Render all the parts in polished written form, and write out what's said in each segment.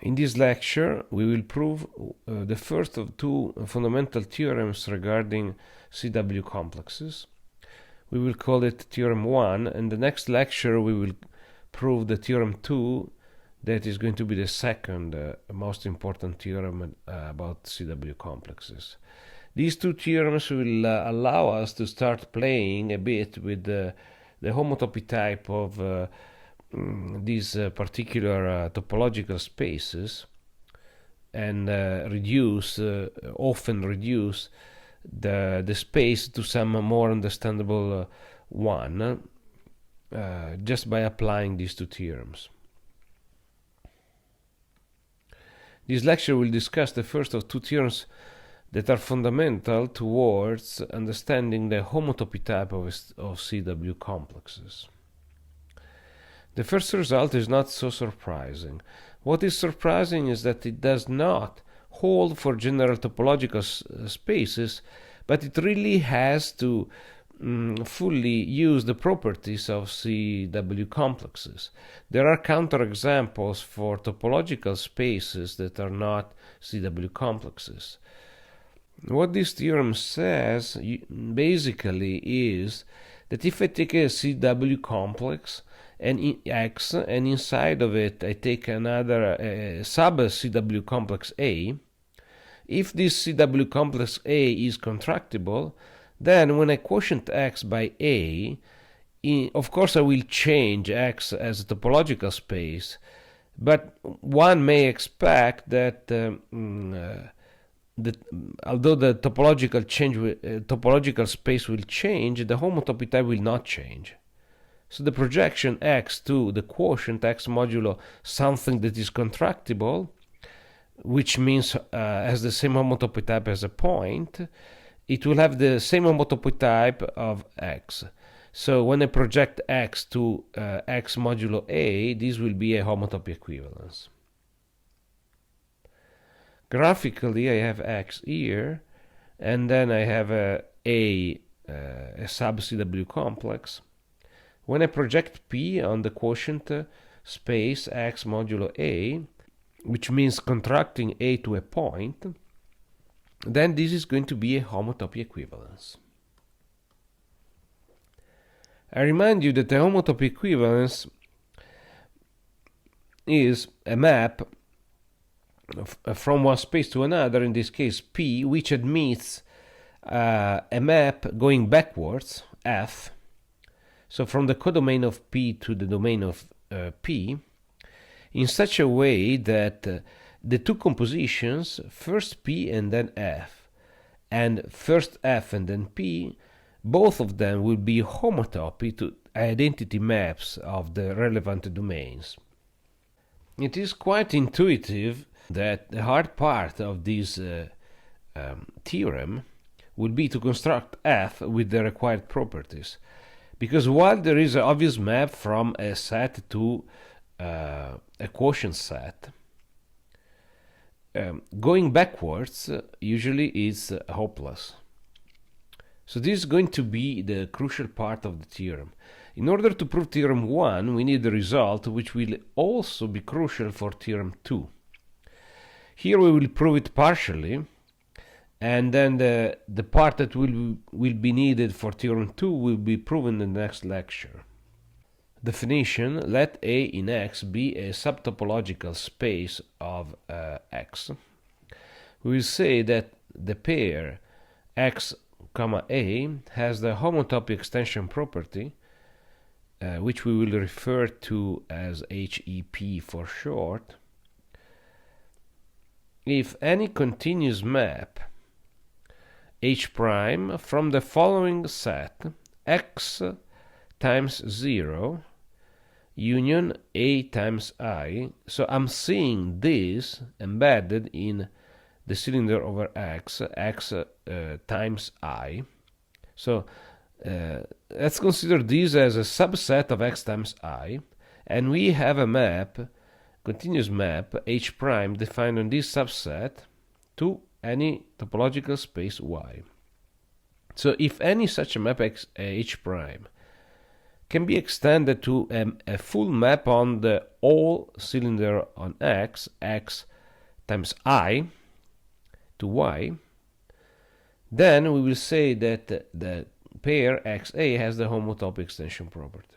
In this lecture, we will prove the first of two fundamental theorems regarding CW-complexes. We will call it Theorem 1, and the next lecture we will prove the Theorem 2, that is going to be the second most important theorem about CW-complexes. These two theorems will allow us to start playing a bit with the homotopy type of these particular topological spaces, and often reduce the space to some more understandable one just by applying these two theorems. This lecture will discuss the first of two theorems that are fundamental towards understanding the homotopy type of CW complexes. The first result is not so surprising. What is surprising is that it does not hold for general topological spaces, but it really has to fully use the properties of CW complexes. There are counterexamples for topological spaces that are not CW complexes. What this theorem says basically is that if I take a CW complex and X, and inside of it I take another sub-CW complex A, if this CW complex A is contractible, then when I quotient X by A, of course I will change X as a topological space, but one may expect that although the topological space will change, the homotopy type will not change. So the projection X to the quotient X modulo something that is contractible, which means has the same homotopy type as a point, it will have the same homotopy type of X. So when I project X to X modulo A, this will be a homotopy equivalence. Graphically, I have X here, and then I have a sub-CW complex. When I project P on the quotient space X modulo A, which means contracting A to a point, then this is going to be a homotopy equivalence. I remind you that the homotopy equivalence is a map from one space to another, in this case P, which admits a map going backwards, F, so from the codomain of P to the domain of P, in such a way that the two compositions, first P and then F, and first F and then P, both of them will be homotopy to identity maps of the relevant domains. It is quite intuitive that the hard part of this theorem would be to construct F with the required properties. Because while there is an obvious map from a set to a quotient set, going backwards usually is hopeless. So this is going to be the crucial part of the theorem. In order to prove Theorem 1, we need the result, which will also be crucial for Theorem 2. Here we will prove it partially, and then the part that will be needed for Theorem 2 will be proven in the next lecture. Definition: let A in X be a subtopological space of X. We will say that the pair X, A has the homotopy extension property, which we will refer to as HEP for short, if any continuous map H prime from the following set X times 0 union A times I. So I'm seeing this embedded in the cylinder over X times I. So let's consider this as a subset of X times I, and we have a map, continuous map H prime defined on this subset to any topological space Y. So if any such a map H prime can be extended to a full map on the all cylinder on x times I to y, then we will say that the pair XA has the homotopy extension property.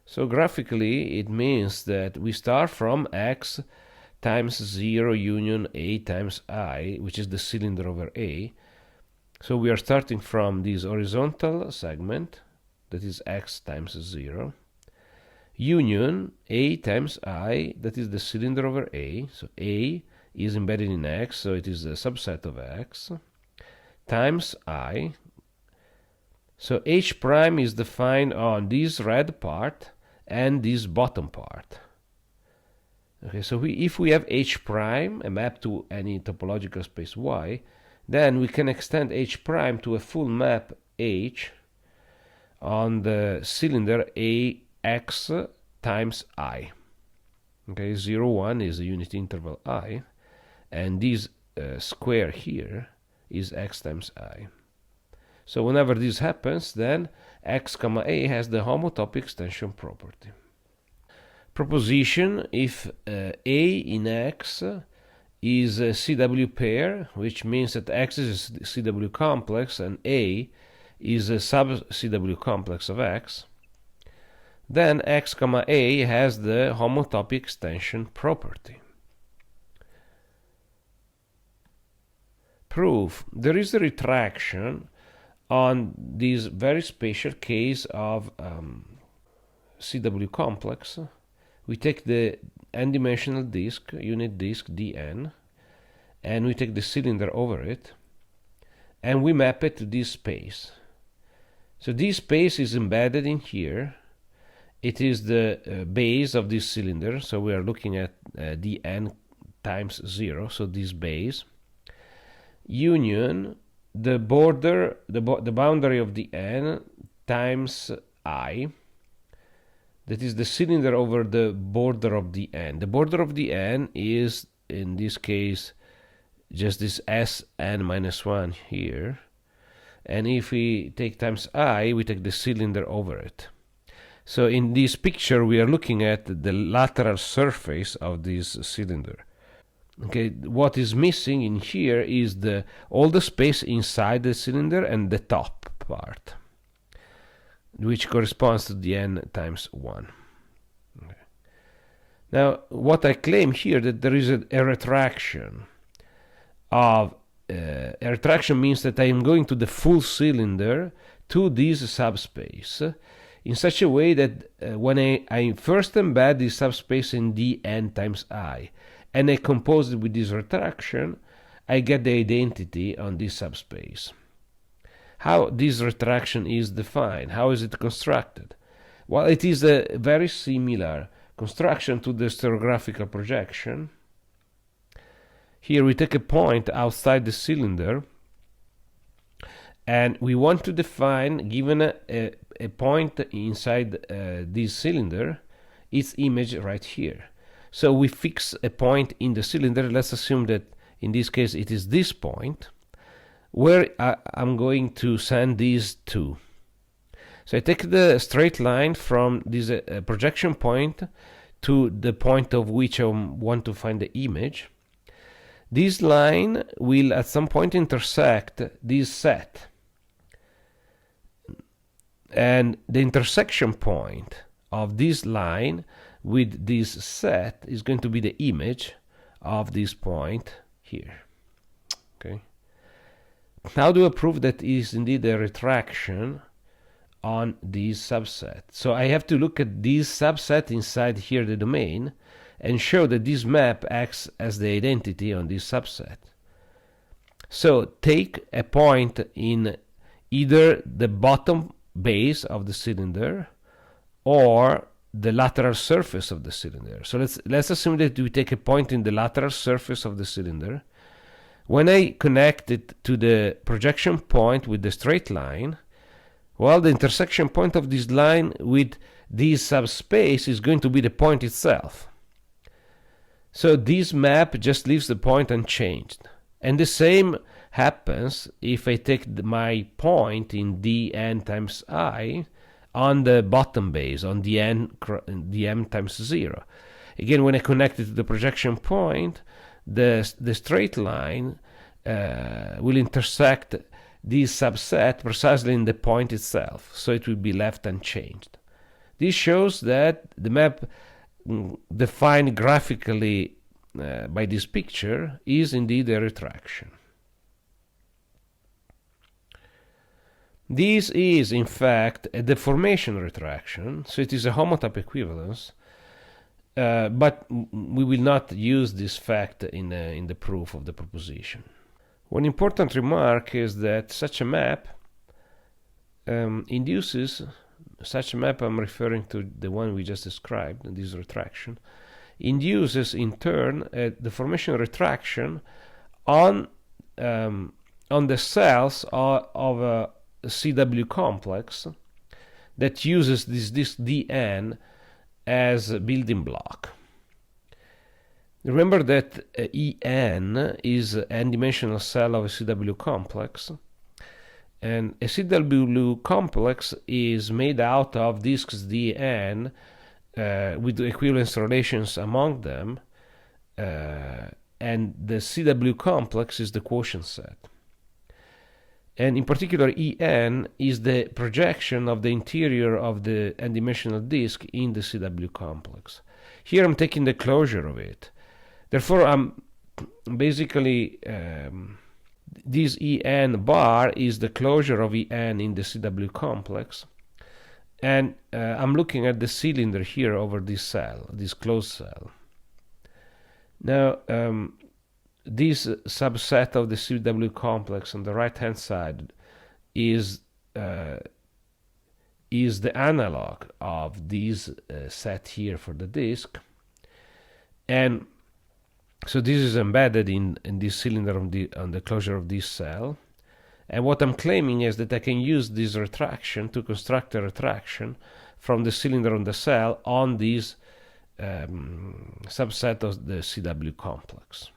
So graphically, it means that we start from x times 0 union A times I, which is the cylinder over A. So we are starting from this horizontal segment, that is x times 0, union A times I, that is the cylinder over A. So A is embedded in x, so it is a subset of x, times I. So H prime is defined on this red part and this bottom part. Okay, so if we have H prime, a map to any topological space Y, then we can extend H prime to a full map H on the cylinder AX times I. Okay, 0, 1 is the unit interval I, and this square here is x times I. So whenever this happens, then x comma A has the homotopy extension property. Proposition: if A in X is a CW pair, which means that X is a CW complex and A is a sub-CW complex of X, then x comma A has the homotopy extension property. Proof: there is a retraction on this very special case of CW complex. We take the n-dimensional disk, unit disk dn, and we take the cylinder over it, and we map it to this space. So this space is embedded in here. It is the base of this cylinder, so we are looking at dn times 0, so this base, union the border, the boundary of the n times I, that is the cylinder over the border of the n. The border of the n is, in this case, just this Sn minus 1 here, and if we take times I, we take the cylinder over it. So in this picture we are looking at the lateral surface of this cylinder. Okay, what is missing in here is all the space inside the cylinder and the top part, which corresponds to the n times 1. Okay. Now, what I claim here, that there is a retraction of a retraction means that I am going to the full cylinder to this subspace in such a way that when I first embed this subspace in dn times I and I compose it with this retraction, I get the identity on this subspace. How this retraction is defined? How is it constructed? Well, it is a very similar construction to the stereographical projection. Here we take a point outside the cylinder, and we want to define, given a point inside this cylinder, its image right here. So we fix a point in the cylinder. Let's assume that in this case it is this point, where I'm going to send these two. So I take the straight line from this projection point to the point of which I want to find the image. This line will at some point intersect this set, and the intersection point of this line with this set is going to be the image of this point here. Okay. How do I prove that it is indeed a retraction on this subset? So I have to look at this subset inside here, the domain, and show that this map acts as the identity on this subset. So take a point in either the bottom base of the cylinder or the lateral surface of the cylinder. So let's assume that we take a point in the lateral surface of the cylinder. When I connect it to the projection point with the straight line, well, the intersection point of this line with this subspace is going to be the point itself. So this map just leaves the point unchanged. And the same happens if I take my point in dn times I on the bottom base, on the m times 0. Again, when I connect it to the projection point, the straight line will intersect this subset precisely in the point itself, so it will be left unchanged. This shows that the map defined graphically by this picture is indeed a retraction. This is in fact a deformation retraction, so it is a homotopy equivalence, but we will not use this fact in the proof of the proposition. One important remark is that such a map induces, such a map, I'm referring to the one we just described, this retraction, induces in turn a deformation retraction on the cells of a CW complex that uses this dn as a building block. Remember that En is an n-dimensional cell of a CW complex, and a CW complex is made out of disks Dn with equivalence relations among them, and the CW complex is the quotient set. And in particular, En is the projection of the interior of the n-dimensional disk in the CW complex. Here I'm taking the closure of it. Therefore, I'm basically this En bar is the closure of En in the CW complex, and I'm looking at the cylinder here over this cell, this closed cell. Now, this subset of the CW complex on the right-hand side is the analog of this set here for the disk, and so this is embedded in this cylinder on the closure of this cell. And what I'm claiming is that I can use this retraction to construct a retraction from the cylinder on the cell on this subset of the CW complex.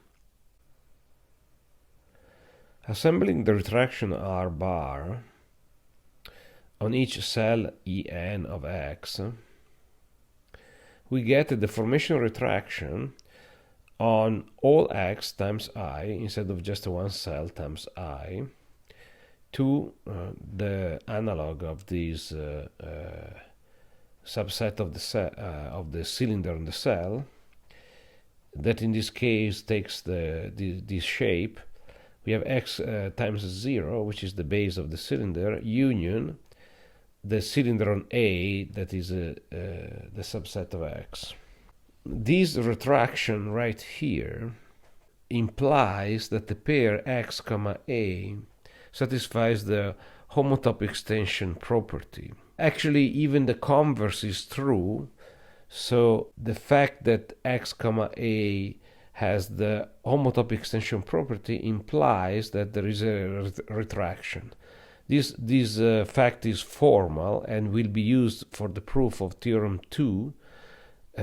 Assembling the retraction R bar on each cell En of X, we get a deformation retraction on all X times I, instead of just one cell times I, to the analog of this subset of the cylinder on the cell, that in this case takes this shape. We have X times 0, which is the base of the cylinder, union the cylinder on A, that is the subset of X. This retraction right here implies that the pair X, A satisfies the homotopy extension property. Actually, even the converse is true, so the fact that X, A has the homotopy extension property implies that there is a retraction. This fact is formal and will be used for the proof of Theorem 2,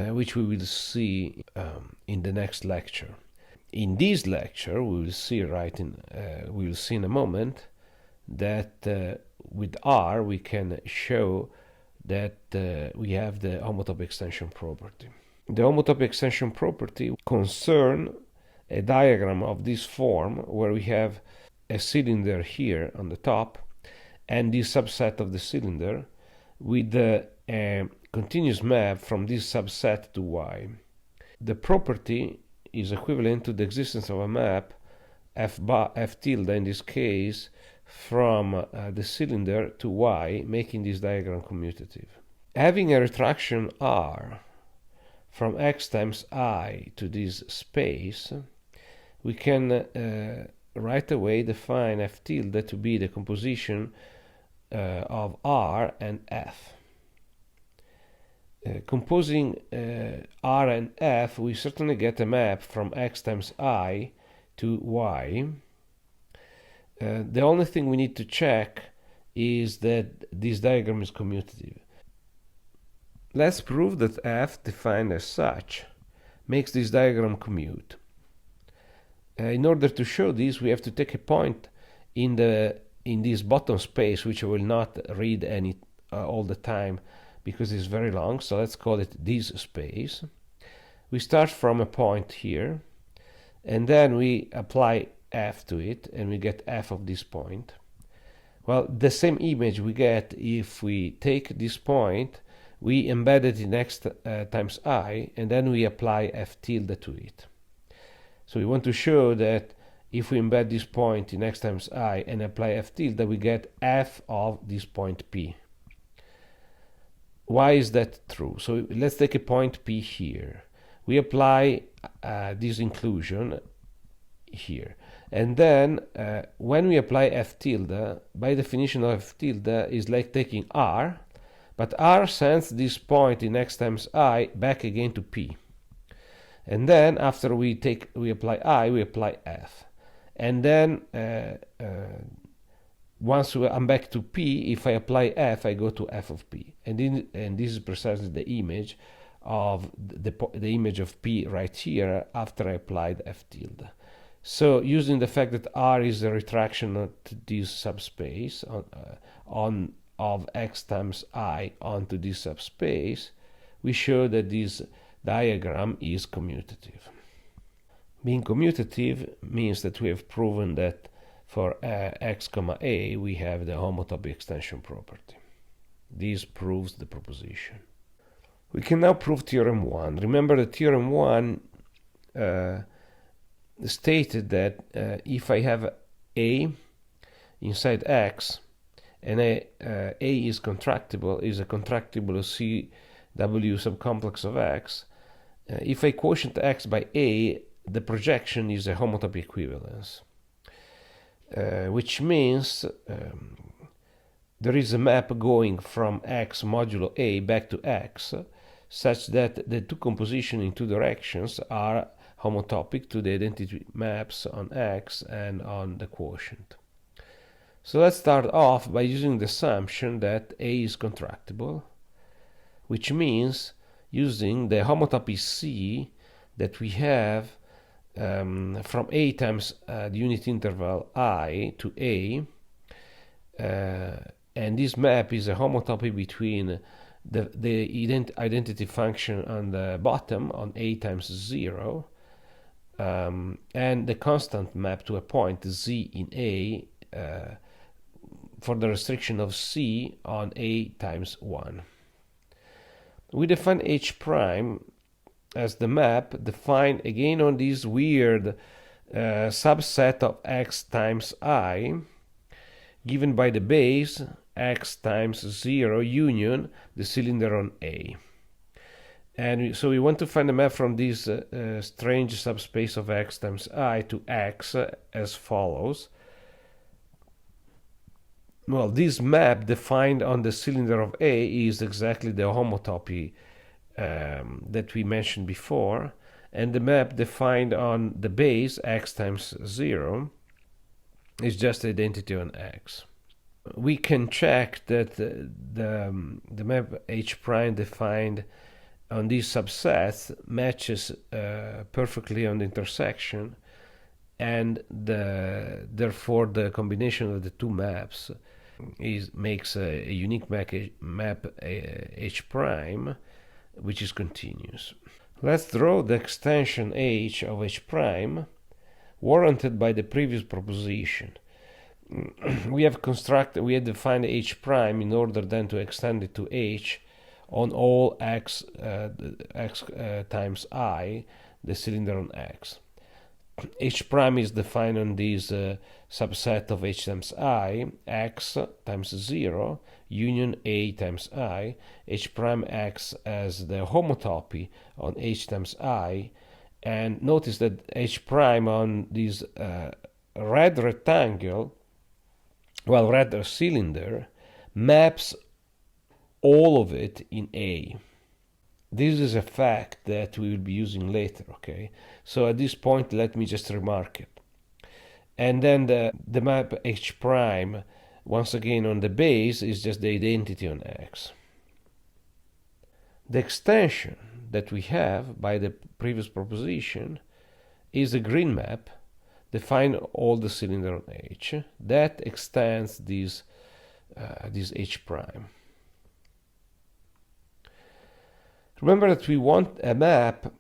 which we will see in the next lecture. In this lecture, we will see in a moment that with R we can show that we have the homotopy extension property. The homotopy extension property concerns a diagram of this form where we have a cylinder here on the top and this subset of the cylinder with the continuous map from this subset to Y. The property is equivalent to the existence of a map f tilde in this case from the cylinder to Y, making this diagram commutative. Having a retraction R from X times I to this space, we can right away define f tilde to be the composition of R and F. Composing R and F, we certainly get a map from X times I to Y. The only thing we need to check is that this diagram is commutative. Let's prove that F, defined as such, makes this diagram commute. In order to show this, we have to take a point in this bottom space, which I will not read any all the time because it's very long, so let's call it this space. We start from a point here, and then we apply f to it, and we get f of this point. Well, the same image we get if we take this point, we embed it in x times I, and then we apply f tilde to it. So we want to show that if we embed this point in x times I and apply f tilde, we get f of this point P. Why is that true? So let's take a point P here. We apply this inclusion here. And then when we apply f tilde, by definition of f tilde is like taking R, but R sends this point in x times I back again to P. And then after we apply I, we apply f. And then once I'm back to P, if I apply f, I go to f of P. And this is precisely the image of the image of P right here after I applied f tilde. So using the fact that R is a retraction of this subspace of x times I onto this subspace, we show that this diagram is commutative. Being commutative means that we have proven that for x comma a we have the homotopy extension property. This proves the proposition. We can now prove theorem 1. Remember that theorem 1 stated that if I have a inside x and a is a contractible CW subcomplex of x, if I quotient x by a, the projection is a homotopy equivalence, which means there is a map going from x modulo a back to x such that the two compositions in two directions are homotopic to the identity maps on x and on the quotient. So let's start off by using the assumption that a is contractible, which means using the homotopy C that we have from a times the unit interval I to a, and this map is a homotopy between the identity function on the bottom on a times 0 and the constant map to a point z in a for the restriction of c on a times 1. We define h prime as the map defined again on this weird subset of x times I given by the base x times 0 union the cylinder on A. And so we want to find a map from this strange subspace of x times I to x as follows. Well, this map defined on the cylinder of A is exactly the homotopy that we mentioned before, and the map defined on the base x times 0 is just identity on x. We can check that the map h prime defined on these subsets matches perfectly on the intersection, and therefore the combination of the two maps makes a unique map h prime, which is continuous. Let's draw the extension h of h prime warranted by the previous proposition. We have defined h prime in order then to extend it to h on all x times I, the cylinder on x. H prime is defined on this subset of h times I, x times 0, union a times I, h prime x as the homotopy on h times I, and notice that h prime on this red rectangle, well, red cylinder, maps all of it in A. This is a fact that we will be using later, okay? So at this point, let me just remark it. And then the map h prime, once again on the base, is just the identity on x. The extension that we have by the previous proposition is a green map, define all the cylinder on h, that extends this h prime. Remember that we want a map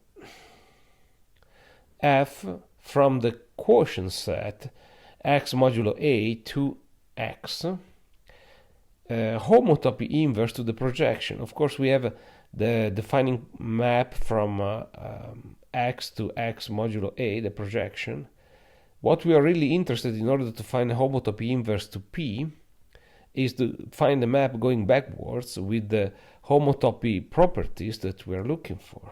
F from the quotient set x modulo A to X, homotopy inverse to the projection. Of course, we have the defining map from X to X modulo A, the projection. What we are really interested in order to find a homotopy inverse to P is to find a map going backwards with the homotopy properties that we are looking for.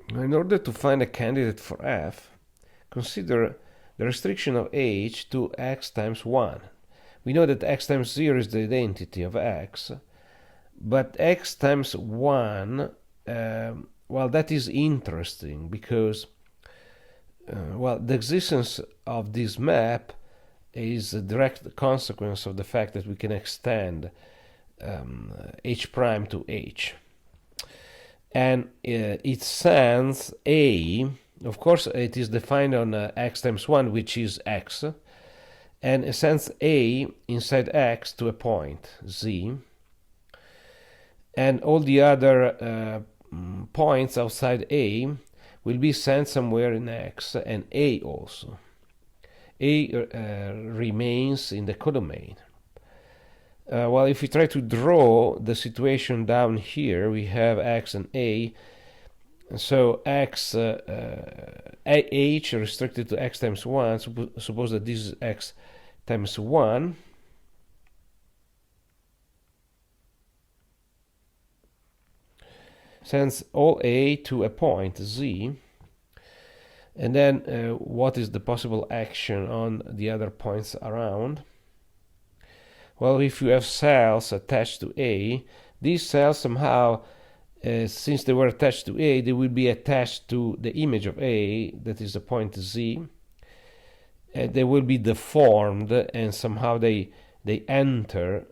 In order to find a candidate for F, consider the restriction of H to x times 1. We know that x times 0 is the identity of x, but x times 1, well, that is interesting because, well, the existence of this map is a direct consequence of the fact that we can extend h prime to h. And it sans A, of course, it is defined on x times 1, which is x, and it sends A inside x to a point, z, and all the other points outside A will be sent somewhere in x, and A also. A remains in the codomain. Well, if we try to draw the situation down here, we have x and A. So x, h restricted to x times 1. Suppose that this is x times 1. Sends all A to a point, z. And then what is the possible action on the other points around? Well, if you have cells attached to A, these cells somehow, since they were attached to A, they will be attached to the image of A, that is the point Z. They will be deformed, and somehow they enter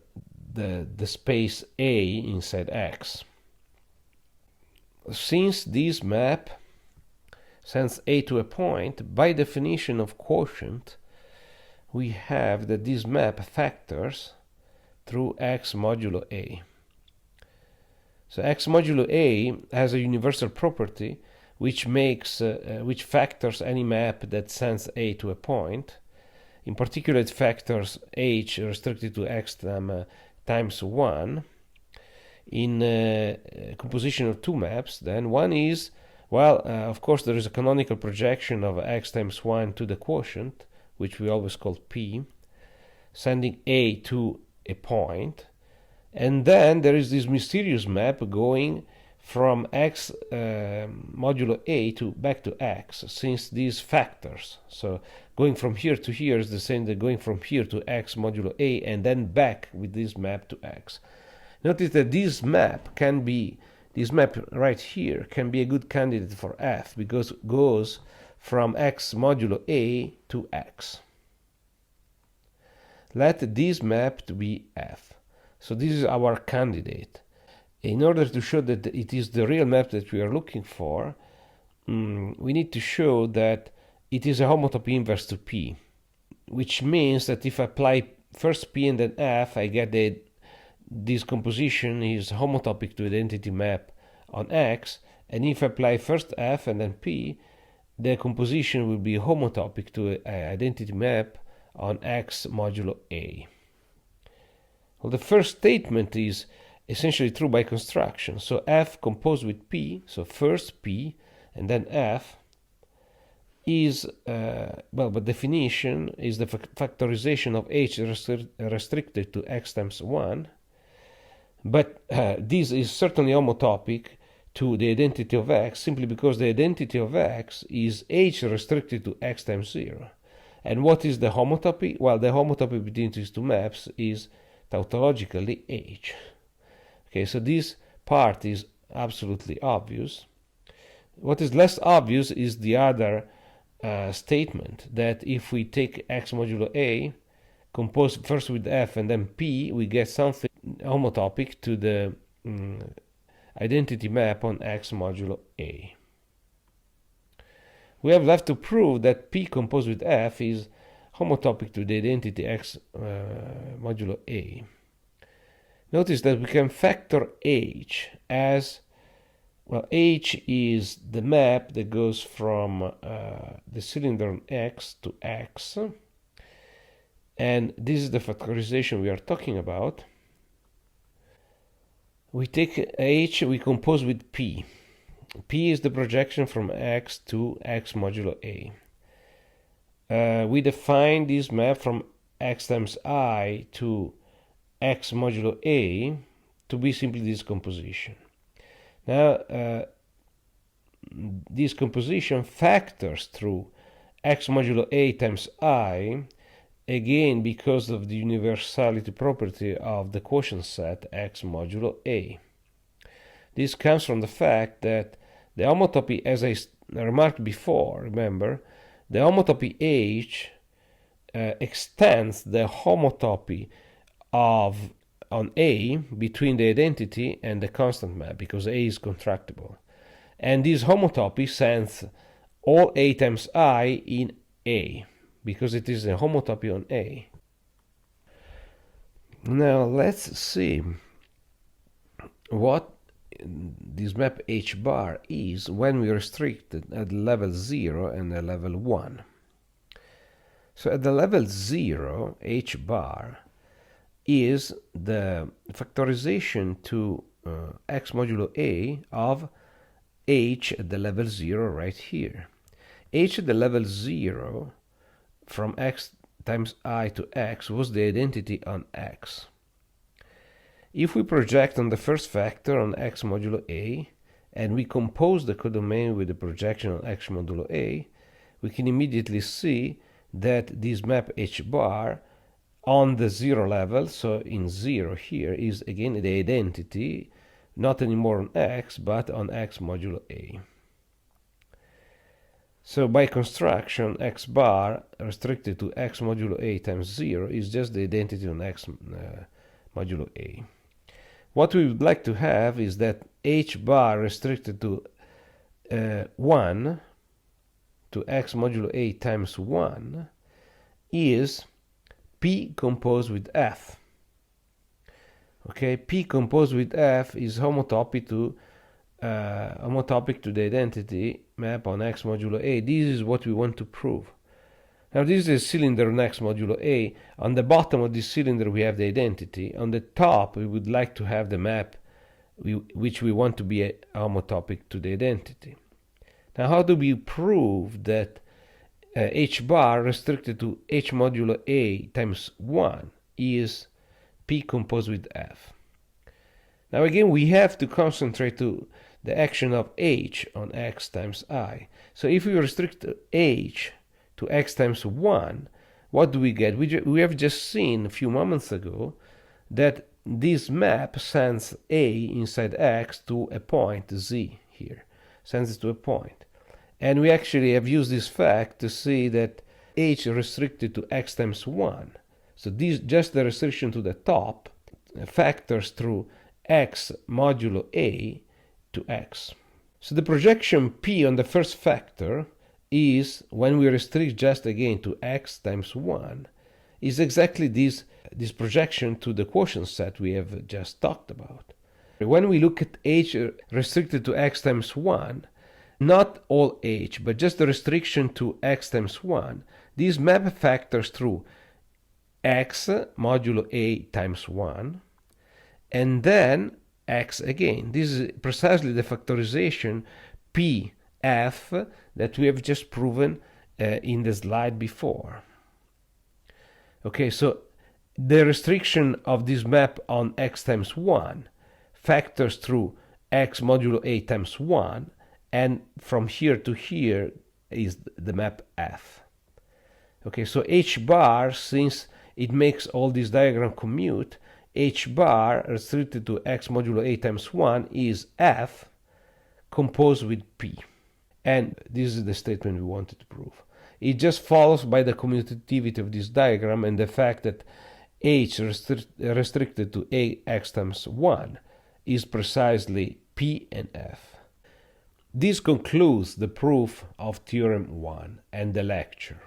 the space A inside X. Since this map sends A to a point, by definition of quotient, we have that this map factors through x modulo A. So x modulo A has a universal property which makes which factors any map that sends A to a point. In particular, it factors h restricted to x times 1 in composition of two maps. Then one is, well, of course, there is a canonical projection of x times 1 to the quotient, which we always call P, sending A to a point. And then there is this mysterious map going from x modulo A to back to x, since these factors. So going from here to here is the same as going from here to x modulo A and then back with this map to x. Notice that this map right here can be a good candidate for F because it goes from x modulo A to x. Let this map to be F. So this is our candidate. In order to show that it is the real map that we are looking for, we need to show that it is a homotopy inverse to P, which means that if I apply first P and then F, I get that this composition is homotopic to identity map on X, and if I apply first F and then P, the composition will be homotopic to an identity map on X modulo A. Well, the first statement is essentially true by construction. So F composed with P, so first P and then F, is, well, by definition, is the factorization of H restricted to X times 1. But this is certainly homotopic to the identity of X, simply because the identity of X is H restricted to X times 0. And what is the homotopy? Well, the homotopy between these two maps is tautologically H. Okay, so this part is absolutely obvious. What is less obvious is the other statement, that if we take X modulo A, compose first with F and then P, we get something homotopic to the identity map on X modulo A. We have left to prove that P composed with F is homotopic to the identity X modulo A. Notice that we can factor H as Well, H is the map that goes from the cylinder on X to X, and this is the factorization we are talking about. We take H, we compose with P. P is the projection from X to X modulo A. We define this map from X times I to X modulo A to be simply this composition. Now, this composition factors through X modulo A times I, again because of the universality property of the quotient set X modulo A. This comes from the fact that the homotopy, as I remarked before, remember, the homotopy H extends the homotopy on A between the identity and the constant map, because A is contractible. And this homotopy sends all A times I in A, because it is a homotopy on A. Now let's see what this map H bar is when we restrict it at level 0 and at level 1. So at the level 0, H bar is the factorization to X modulo A of H at the level 0 right here. H at the level 0 from X times I to X was the identity on X. If we project on the first factor on X modulo A, and we compose the codomain with the projection on X modulo A, we can immediately see that this map H bar on the 0 level, so in 0 here, is again the identity, not anymore on X, but on X modulo A. So by construction, X bar restricted to X modulo A times 0 is just the identity on X modulo A. What we would like to have is that H bar restricted to 1 to X modulo A times 1 is P composed with F. Okay, P composed with F is homotopic to the identity map on X modulo A. This is what we want to prove. Now this is a cylinder on X modulo A. On the bottom of this cylinder we have the identity. On the top we would like to have the map which we want to be a homotopic to the identity. Now how do we prove that H bar restricted to H modulo A times 1 is P composed with F? Now again we have to concentrate to the action of H on X times I. So if we restrict H to X times 1, what do we get? We have just seen a few moments ago that this map sends A inside X to a point Z here, sends it to a point. And we actually have used this fact to see that H restricted to X times 1. So this, just the restriction to the top factors through X modulo A to X. So the projection P on the first factor is, when we restrict just again to X times 1, is exactly this projection to the quotient set we have just talked about. When we look at H restricted to X times 1, not all H, but just the restriction to X times 1, these map factors through X modulo A times 1, and then X again. This is precisely the factorization P F that we have just proven in the slide before. Okay, so the restriction of this map on X times 1 factors through X modulo A times 1, and from here to here is the map F. Okay, so H bar, since it makes all this diagram commute, H bar restricted to X modulo A times 1 is F composed with P. And this is the statement we wanted to prove. It just follows by the commutativity of this diagram and the fact that H restricted to X times 1 is precisely P and F. This concludes the proof of Theorem 1 and the lecture.